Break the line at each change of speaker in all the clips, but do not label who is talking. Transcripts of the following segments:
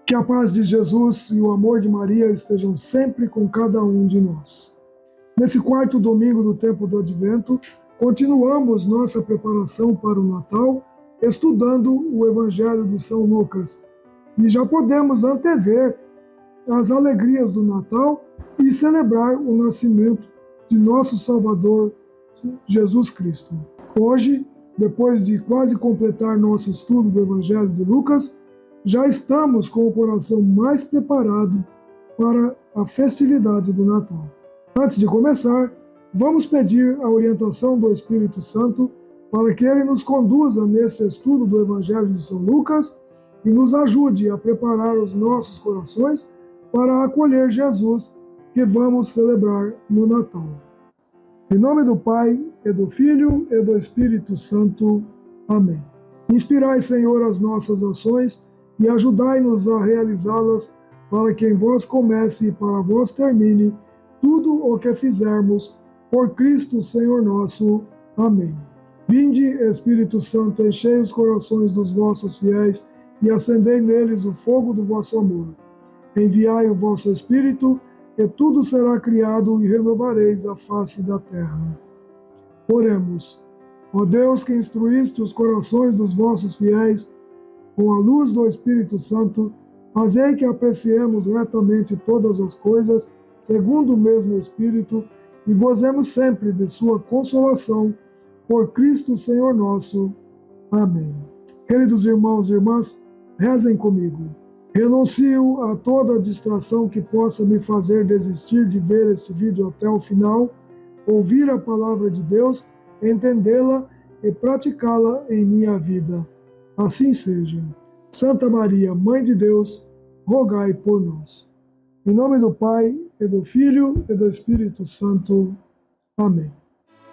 Que a paz de Jesus e o amor de Maria estejam sempre com cada um de nós. Nesse quarto domingo do tempo do Advento, continuamos nossa preparação para o Natal, estudando o Evangelho de São Lucas. E já podemos antever as alegrias do Natal e celebrar o nascimento de nosso Salvador, Jesus Cristo. Hoje, depois de quase completar nosso estudo do Evangelho de Lucas, já estamos com o coração mais preparado para a festividade do Natal. Antes de começar, vamos pedir a orientação do Espírito Santo para que ele nos conduza neste estudo do Evangelho de São Lucas e nos ajude a preparar os nossos corações para acolher Jesus que vamos celebrar no Natal. Em nome do Pai, e do Filho, e do Espírito Santo. Amém. Inspirai, Senhor, as nossas ações e ajudai-nos a realizá-las, para que em vós comece e para vós termine tudo o que fizermos, por Cristo Senhor nosso. Amém. Vinde, Espírito Santo, enchei os corações dos vossos fiéis e acendei neles o fogo do vosso amor. Enviai o vosso Espírito, e tudo será criado e renovareis a face da terra. Oremos. Ó Deus, que instruíste os corações dos vossos fiéis com a luz do Espírito Santo, fazei que apreciemos retamente todas as coisas, segundo o mesmo Espírito, e gozemos sempre de sua consolação, por Cristo Senhor nosso. Amém. Queridos irmãos e irmãs, rezem comigo. Renuncio a toda distração que possa me fazer desistir de ver este vídeo até o final, ouvir a palavra de Deus, entendê-la e praticá-la em minha vida. Assim seja. Santa Maria, Mãe de Deus, rogai por nós. Em nome do Pai, e do Filho, e do Espírito Santo. Amém.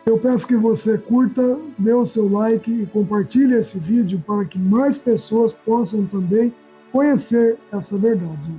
Eu peço que você curta, dê o seu like e compartilhe esse vídeo para que mais pessoas possam também conhecer essa verdade.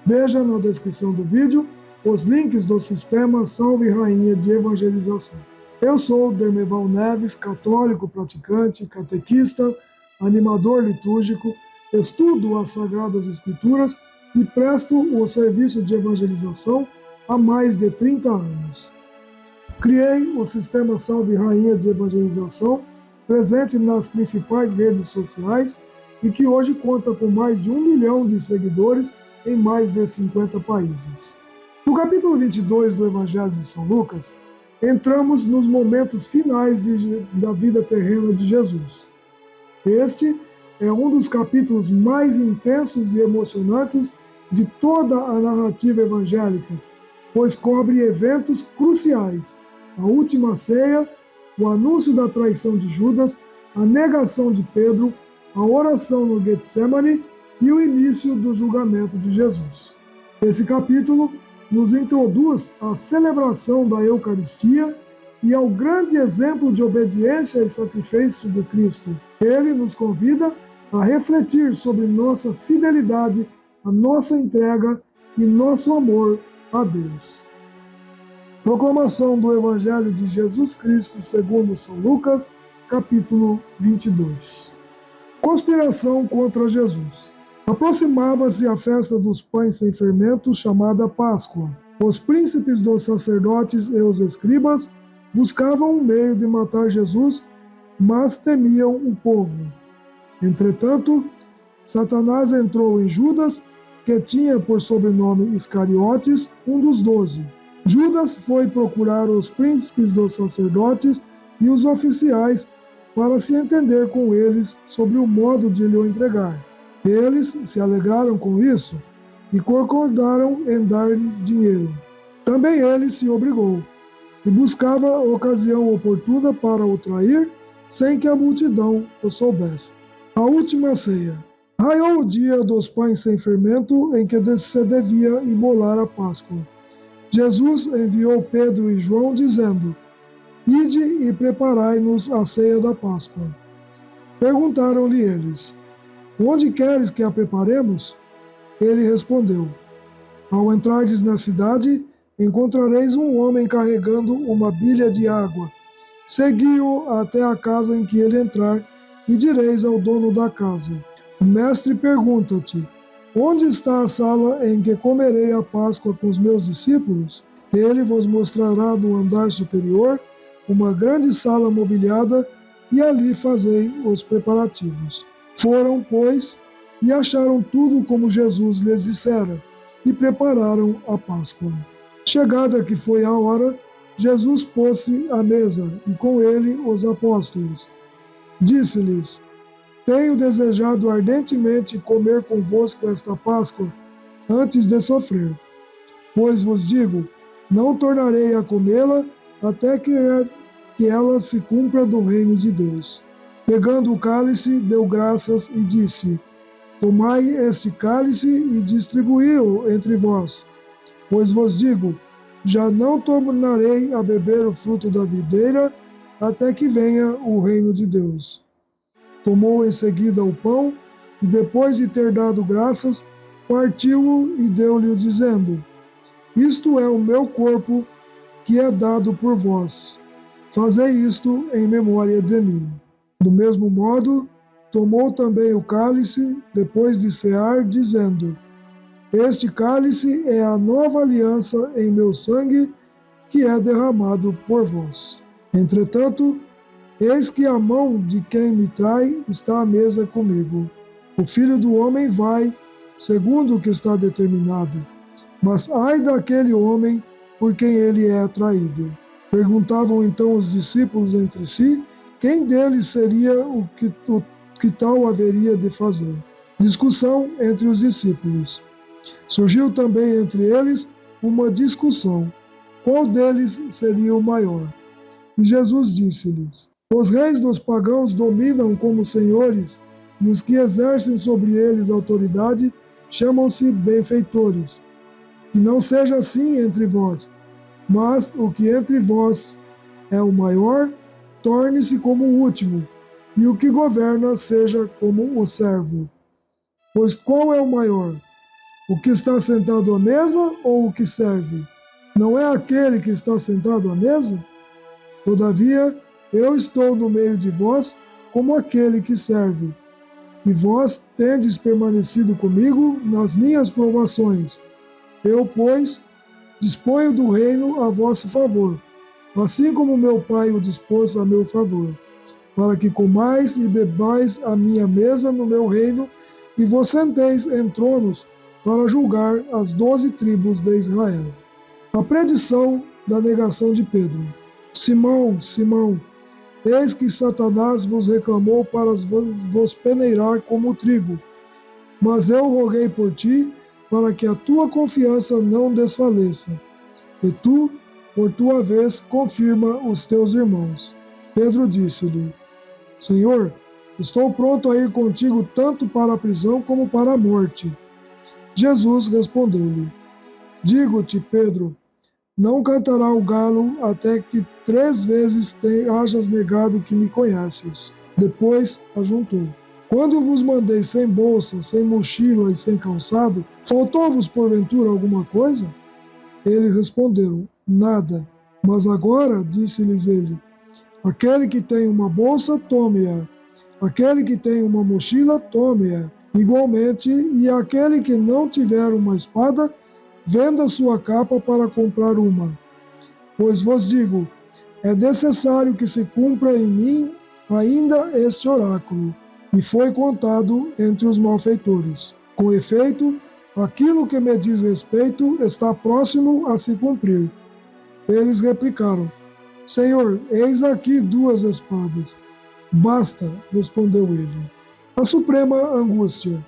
Veja na descrição do vídeo os links do Sistema Salve Rainha de Evangelização. Eu sou Dermeval Neves, católico praticante, catequista, animador litúrgico, estudo as Sagradas Escrituras e presto o serviço de evangelização há mais de 30 anos. Criei o Sistema Salve Rainha de Evangelização, presente nas principais redes sociais e que hoje conta com mais de 1 milhão de seguidores em mais de 50 países. No capítulo 22 do Evangelho de São Lucas, entramos nos momentos finais da vida terrena de Jesus. Este é um dos capítulos mais intensos e emocionantes de toda a narrativa evangélica, pois cobre eventos cruciais: a última ceia, o anúncio da traição de Judas, a negação de Pedro, a oração no Getsemane e o início do julgamento de Jesus. Esse capítulo nos introduz à celebração da Eucaristia e ao grande exemplo de obediência e sacrifício de Cristo. Ele nos convida a refletir sobre nossa fidelidade, a nossa entrega e nosso amor a Deus. Proclamação do Evangelho de Jesus Cristo segundo São Lucas, capítulo 22. Conspiração contra Jesus. Aproximava-se a festa dos pães sem fermento, chamada Páscoa. Os príncipes dos sacerdotes e os escribas buscavam um meio de matar Jesus, mas temiam o povo. Entretanto, Satanás entrou em Judas, que tinha por sobrenome Iscariotes, um dos 12. Judas foi procurar os príncipes dos sacerdotes e os oficiais para se entender com eles sobre o modo de lhe entregar. Eles se alegraram com isso e concordaram em dar dinheiro. Também ele se obrigou e buscava ocasião oportuna para o trair, sem que a multidão o soubesse. A última ceia. Raiou o dia dos pães sem fermento, em que se devia imolar a Páscoa. Jesus enviou Pedro e João, dizendo: Ide e preparai-nos a ceia da Páscoa. Perguntaram-lhe eles: Onde queres que a preparemos? Ele respondeu: Ao entrardes na cidade, encontrareis um homem carregando uma bilha de água. Segui-o até a casa em que ele entrar, e direis ao dono da casa: O mestre pergunta-te: Onde está a sala em que comerei a Páscoa com os meus discípulos? Ele vos mostrará no andar superior uma grande sala mobiliada, e ali fazei os preparativos. Foram, pois, e acharam tudo como Jesus lhes dissera, e prepararam a Páscoa. Chegada que foi a hora, Jesus pôs-se à mesa, e com ele os apóstolos. Disse-lhes: Tenho desejado ardentemente comer convosco esta Páscoa, antes de sofrer. Pois vos digo, não tornarei a comê-la até que ela se cumpra do reino de Deus. Pegando o cálice, deu graças e disse: Tomai este cálice e distribuí-o entre vós. Pois vos digo, já não tornarei a beber o fruto da videira até que venha o reino de Deus. Tomou em seguida o pão e, depois de ter dado graças, partiu-o e deu-lhe, dizendo: Isto é o meu corpo, que é dado por vós. Fazei isto em memória de mim. Do mesmo modo, tomou também o cálice, depois de cear, dizendo: Este cálice é a nova aliança em meu sangue, que é derramado por vós. Entretanto, eis que a mão de quem me trai está à mesa comigo. O Filho do Homem vai, segundo o que está determinado. Mas ai daquele homem por quem ele é traído. Perguntavam então os discípulos entre si, quem deles seria o que tal haveria de fazer. Discussão entre os discípulos. Surgiu também entre eles uma discussão. Qual deles seria o maior? E Jesus disse-lhes: Os reis dos pagãos dominam como senhores, e os que exercem sobre eles autoridade chamam-se benfeitores. Que não seja assim entre vós, mas o que entre vós é o maior, torne-se como o último, e o que governa seja como o servo. Pois qual é o maior? O que está sentado à mesa ou o que serve? Não é aquele que está sentado à mesa? Todavia, eu estou no meio de vós como aquele que serve. E vós tendes permanecido comigo nas minhas provações. Eu, pois, disponho do reino a vosso favor, assim como meu Pai o dispôs a meu favor, para que comais e bebais a minha mesa no meu reino, e vos senteis em tronos para julgar as 12 tribos de Israel. A predição da negação de Pedro. Simão, Simão, eis que Satanás vos reclamou para vos peneirar como trigo, mas eu roguei por ti, para que a tua confiança não desfaleça. E tu, por tua vez, confirma os teus irmãos. Pedro disse-lhe: Senhor, estou pronto a ir contigo tanto para a prisão como para a morte. Jesus respondeu-lhe: Digo-te, Pedro, não cantará o galo até que 3 vezes hajas negado que me conheces. Depois ajuntou: Quando vos mandei sem bolsa, sem mochila e sem calçado, faltou-vos porventura alguma coisa? Eles responderam: Nada. Mas agora, disse-lhes ele, aquele que tem uma bolsa, tome-a. Aquele que tem uma mochila, tome-a. Igualmente, e aquele que não tiver uma espada, venda sua capa para comprar uma. Pois vos digo, é necessário que se cumpra em mim ainda este oráculo. E foi contado entre os malfeitores. Com efeito, aquilo que me diz respeito está próximo a se cumprir. Eles replicaram: Senhor, eis aqui 2 espadas. Basta, respondeu ele. A suprema angústia.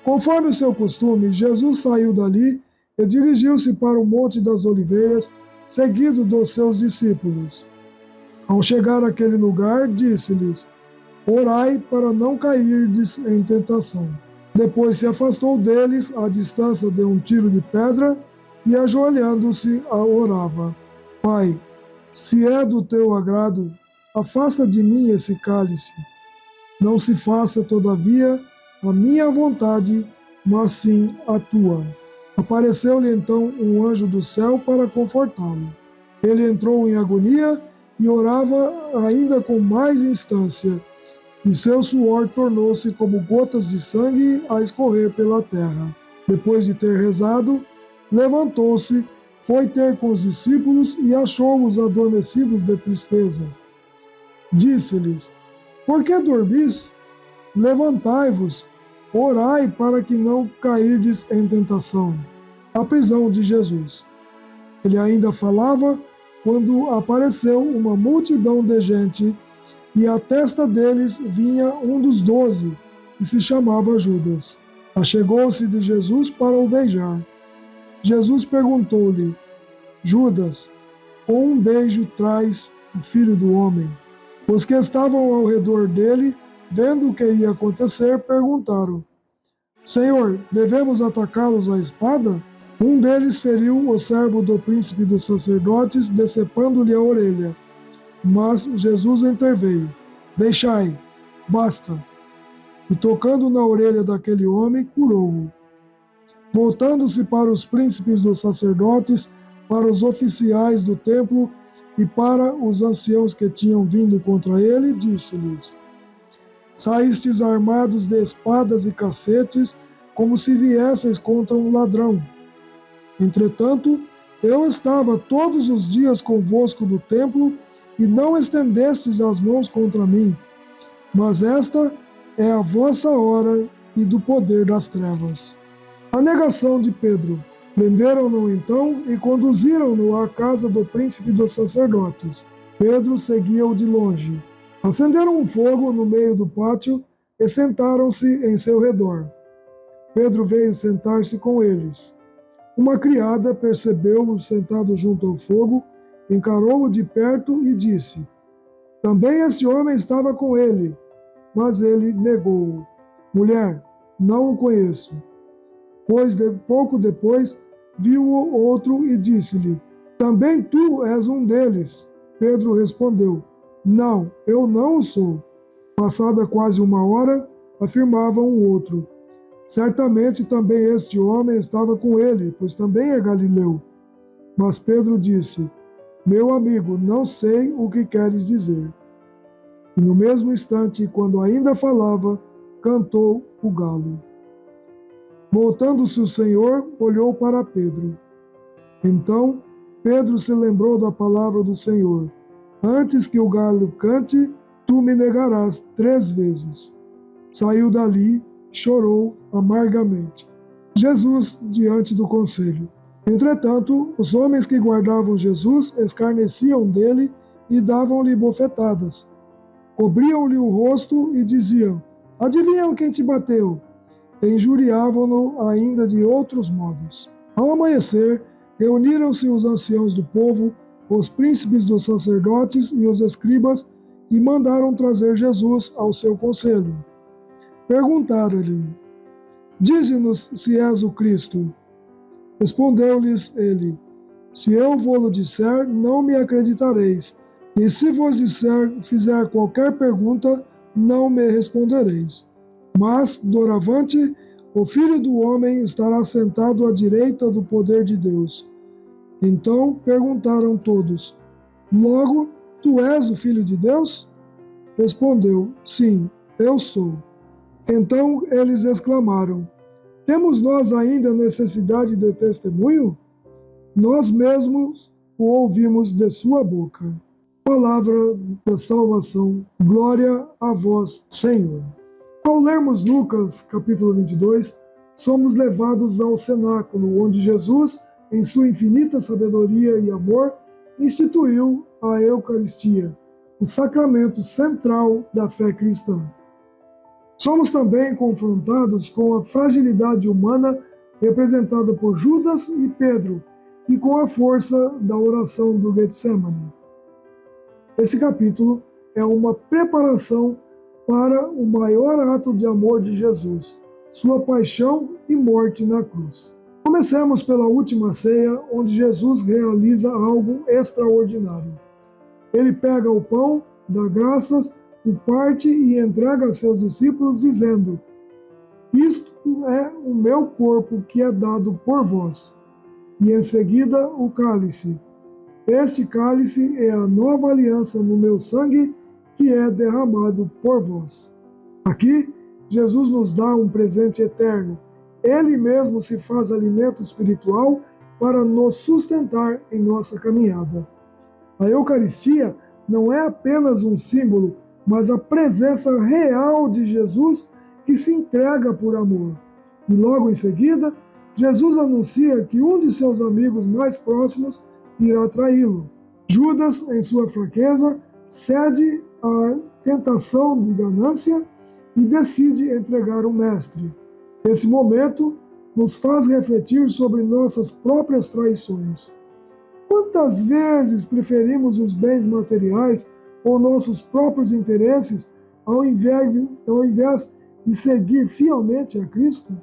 Conforme o seu costume, Jesus saiu dali e dirigiu-se para o Monte das Oliveiras, seguido dos seus discípulos. Ao chegar àquele lugar, disse-lhes: Orai para não cair em tentação. Depois se afastou deles à distância de um tiro de pedra e, ajoelhando-se, orava: Pai, se é do teu agrado, afasta de mim esse cálice. Não se faça, todavia, a minha vontade, mas sim a tua. Apareceu-lhe então um anjo do céu para confortá-lo. Ele entrou em agonia e orava ainda com mais instância: e seu suor tornou-se como gotas de sangue a escorrer pela terra. Depois de ter rezado, levantou-se, foi ter com os discípulos e achou-os adormecidos de tristeza. Disse-lhes: Por que dormis? Levantai-vos, orai para que não cairdes em tentação. A prisão de Jesus. Ele ainda falava quando apareceu uma multidão de gente, e à testa deles vinha um dos 12, que se chamava Judas. Achegou-se de Jesus para o beijar. Jesus perguntou-lhe: Judas, com um beijo traz o Filho do Homem? Os que estavam ao redor dele, vendo o que ia acontecer, perguntaram: Senhor, devemos atacá-los à espada? Um deles feriu o servo do príncipe dos sacerdotes, decepando-lhe a orelha. Mas Jesus interveio: Deixai, basta. E tocando na orelha daquele homem, curou-o. Voltando-se para os príncipes dos sacerdotes, para os oficiais do templo e para os anciãos que tinham vindo contra ele, disse-lhes: Saístes armados de espadas e cacetes, como se viesseis contra um ladrão. Entretanto, eu estava todos os dias convosco no templo, e não estendestes as mãos contra mim. Mas esta é a vossa hora e do poder das trevas. A negação de Pedro. Prenderam-no então e conduziram-no à casa do príncipe dos sacerdotes. Pedro seguia-o de longe. Acenderam um fogo no meio do pátio e sentaram-se em seu redor. Pedro veio sentar-se com eles. Uma criada percebeu-o sentado junto ao fogo, encarou-o de perto e disse: Também esse homem estava com ele. Mas ele negou-o. Mulher, não o conheço. Pois pouco depois viu-o outro e disse-lhe: Também tu és um deles. Pedro respondeu: Não, eu não o sou. Passada quase uma hora, afirmava um outro: Certamente também este homem estava com ele, pois também é galileu. Mas Pedro disse: Meu amigo, não sei o que queres dizer. E no mesmo instante, quando ainda falava, cantou o galo. Voltando-se o Senhor, olhou para Pedro. Então Pedro se lembrou da palavra do Senhor: Antes que o galo cante, tu me negarás 3 vezes. Saiu dali, chorou amargamente. Jesus diante do conselho. Entretanto, os homens que guardavam Jesus escarneciam dele e davam-lhe bofetadas. Cobriam-lhe o rosto e diziam: Adivinham quem te bateu? E injuriavam-no ainda de outros modos. Ao amanhecer, reuniram-se os anciãos do povo, os príncipes dos sacerdotes e os escribas, e mandaram trazer Jesus ao seu conselho. Perguntaram-lhe: Dize-nos se és o Cristo. Respondeu-lhes ele: Se eu vou-lo disser, não me acreditareis. E se vos fizer qualquer pergunta, não me respondereis. Mas, doravante, o Filho do Homem estará sentado à direita do poder de Deus. Então perguntaram todos: Logo, tu és o Filho de Deus? Respondeu: Sim, eu sou. Então eles exclamaram: Temos nós ainda necessidade de testemunho? Nós mesmos o ouvimos de sua boca. Palavra da salvação, glória a vós, Senhor. Ao lermos Lucas, capítulo 22, somos levados ao cenáculo, onde Jesus, em sua infinita sabedoria e amor, instituiu a Eucaristia, o sacramento central da fé cristã. Somos também confrontados com a fragilidade humana representada por Judas e Pedro, e com a força da oração do Getsemane. Esse capítulo é uma preparação para o maior ato de amor de Jesus, sua paixão e morte na cruz. Comecemos pela última ceia, onde Jesus realiza algo extraordinário. Ele pega o pão, dá graças, o parte e entrega a seus discípulos, dizendo: Isto é o meu corpo que é dado por vós. E em seguida o cálice. Este cálice é a nova aliança no meu sangue, que é derramado por vós. Aqui, Jesus nos dá um presente eterno. Ele mesmo se faz alimento espiritual para nos sustentar em nossa caminhada. A Eucaristia não é apenas um símbolo, mas a presença real de Jesus que se entrega por amor. E logo em seguida, Jesus anuncia que um de seus amigos mais próximos irá traí-lo. Judas, em sua fraqueza, cede à tentação de ganância e decide entregar o Mestre. Esse momento nos faz refletir sobre nossas próprias traições. Quantas vezes preferimos os bens materiais ou nossos próprios interesses ao invés de seguir fielmente a Cristo?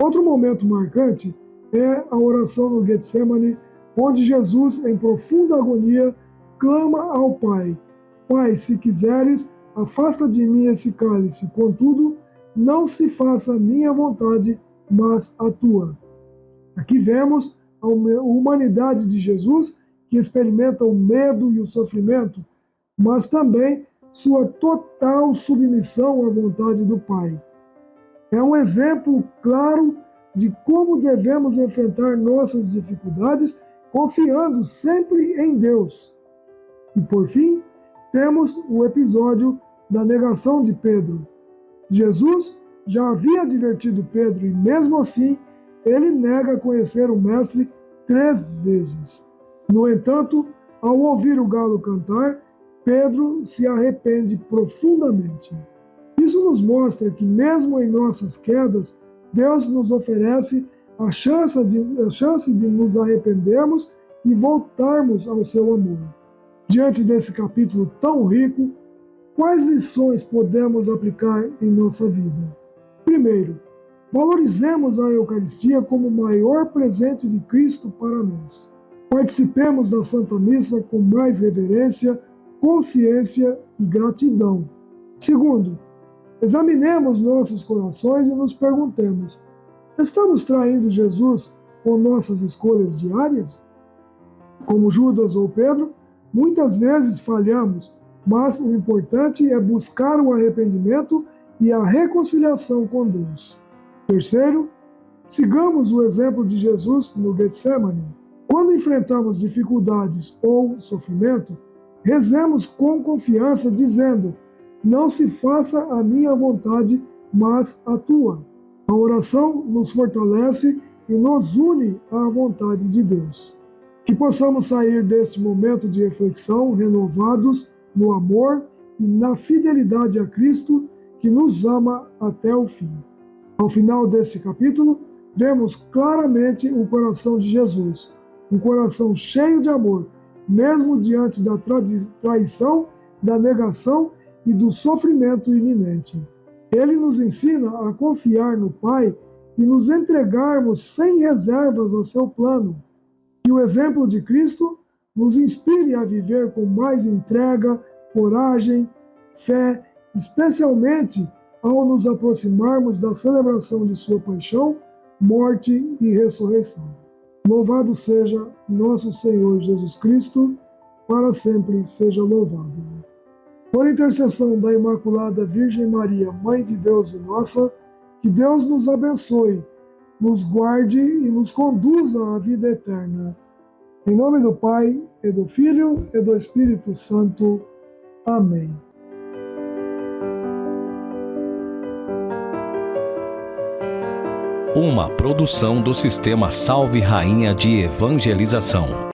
Outro momento marcante é a oração no Getsemane, onde Jesus, em profunda agonia, clama ao Pai: Pai, se quiseres, afasta de mim esse cálice, contudo, não se faça a minha vontade, mas a tua. Aqui vemos a humanidade de Jesus, que experimenta o medo e o sofrimento, mas também sua total submissão à vontade do Pai. É um exemplo claro de como devemos enfrentar nossas dificuldades, confiando sempre em Deus. E por fim, temos o episódio da negação de Pedro. Jesus já havia advertido Pedro e, mesmo assim, ele nega conhecer o Mestre 3 vezes. No entanto, ao ouvir o galo cantar, Pedro se arrepende profundamente. Isso nos mostra que, mesmo em nossas quedas, Deus nos oferece a chance de nos arrependermos e voltarmos ao seu amor. Diante desse capítulo tão rico, quais lições podemos aplicar em nossa vida? Primeiro, valorizemos a Eucaristia como o maior presente de Cristo para nós. Participemos da Santa Missa com mais reverência, consciência e gratidão. Segundo, examinemos nossos corações e nos perguntemos: estamos traindo Jesus com nossas escolhas diárias? Como Judas ou Pedro, muitas vezes falhamos, mas o importante é buscar o arrependimento e a reconciliação com Deus. Terceiro, sigamos o exemplo de Jesus no Getsemane. Quando enfrentamos dificuldades ou sofrimento, rezemos com confiança, dizendo: não se faça a minha vontade, mas a tua. A oração nos fortalece e nos une à vontade de Deus. Que possamos sair deste momento de reflexão renovados no amor e na fidelidade a Cristo, que nos ama até o fim. Ao final deste capítulo, vemos claramente o coração de Jesus, um coração cheio de amor, mesmo diante da traição, da negação e do sofrimento iminente. Ele nos ensina a confiar no Pai e nos entregarmos sem reservas ao seu plano. Que o exemplo de Cristo nos inspire a viver com mais entrega, coragem, fé, especialmente ao nos aproximarmos da celebração de sua paixão, morte e ressurreição. Louvado seja nosso Senhor Jesus Cristo, para sempre seja louvado. Por intercessão da Imaculada Virgem Maria, Mãe de Deus e nossa, que Deus nos abençoe, nos guarde e nos conduza à vida eterna. Em nome do Pai, e do Filho, e do Espírito Santo. Amém.
Uma produção do Sistema Salve Rainha de Evangelização.